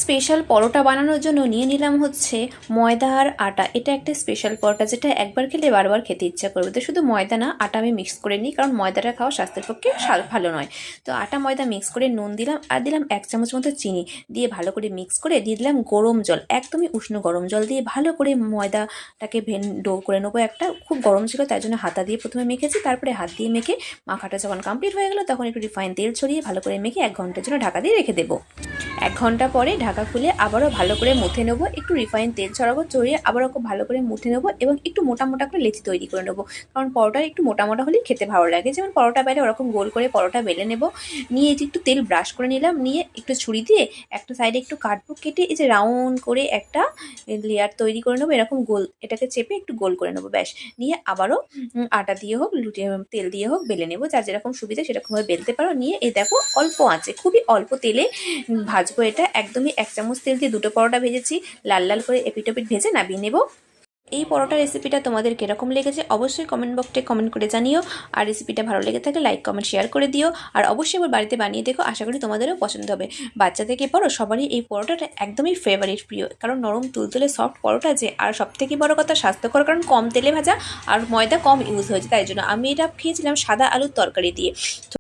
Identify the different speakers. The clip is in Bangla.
Speaker 1: স্পেশাল পরোটা বানানোর জন্য নিয়ে নিলাম হচ্ছে ময়দা আর আটা। এটা একটা স্পেশাল পরোটা যেটা একবার খেলে বারবার খেতে ইচ্ছা করবে। তো শুধু ময়দা না, আটা আমি মিক্স করে নিই, কারণ ময়দাটা খাওয়া স্বাস্থ্যের পক্ষে ভালো নয়। তো আটা ময়দা মিক্স করে নুন দিলাম আর দিলাম 1 চামচ মতো চিনি, দিয়ে ভালো করে মিক্স করে দিয়ে দিলাম গরম জল, একদমই উষ্ণ গরম জল দিয়ে ভালো করে ময়দাটাকে ডো করে নেবো। একটা খুব গরম ছিল তাই জন্য হাতা দিয়ে প্রথমে মেখেছি, তারপরে হাত দিয়ে মেখে মাখাটা যখন কমপ্লিট হয়ে গেলো তখন একটু রিফাইন তেল ছড়িয়ে ভালো করে মেখে 1 ঘন্টার জন্য ঢাকা দিয়ে রেখে দেবো। 1 ঘন্টা পরে ঢাকা খুলে আবারও ভালো করে মুথে নেবো, একটু রিফাইন তেল ছড়াবো, ছড়িয়ে আবারও খুব ভালো করে মুথে নেবো এবং একটু মোটা মোটা করে লেচি তৈরি করে নেবো, কারণ পরোটা একটু মোটা মোটা হলেই খেতে ভালো লাগে। যেমন পরোটা বেলে ওরকম গোল করে পরোটা বেলে নেবো, নিয়ে একটু তেল ব্রাশ করে নিলাম, নিয়ে একটু ছুরি দিয়ে একটা সাইডে একটু কাটবো, কেটে এই যে রাউন্ড করে একটা লেয়ার তৈরি করে নেবো, এরকম গোল, এটাকে চেপে একটু গোল করে নেবো, ব্যাস। নিয়ে আবারও আটা দিয়ে হোক তেল দিয়ে হোক বেলে নেবো, যার যেরকম সুবিধা সেরকমভাবে বেলতে পারো। নিয়ে এই দেখো অল্প আঁচে, খুবই অল্প তেলে ভাজবো এটা। একদমই 1 চামচ তেল দিয়ে 2টো পরোটা ভেজেছি, লাল লাল করে এপিটোপিট ভেজে নামিয়ে নেব। এই পরোটা রেসিপিটা তোমাদের কীরকম লেগেছে অবশ্যই কমেন্ট বক্সে কমেন্ট করে জানিও। আর রেসিপিটা ভালো লেগে থাকলে লাইক কমেন্ট শেয়ার করে দিও। আর অবশ্যই আমার বাড়িতে বানিয়ে দেখো, আশা করি তোমাদেরও পছন্দ হবে। বাচ্চা থেকে বড় সবারই এই পরোটাটা একদমই ফেভারিট, প্রিয়, কারণ নরম তুলতুলে সফট পরোটা যে, আর সবথেকে বড় কথা স্বাস্থ্যকর, কারণ কম তেলে ভাজা আর ময়দা কম ইউজ হয়েছে, তাই জন্য আমি এটা খেয়েছিলাম সাদা আলুর তরকারি দিয়ে।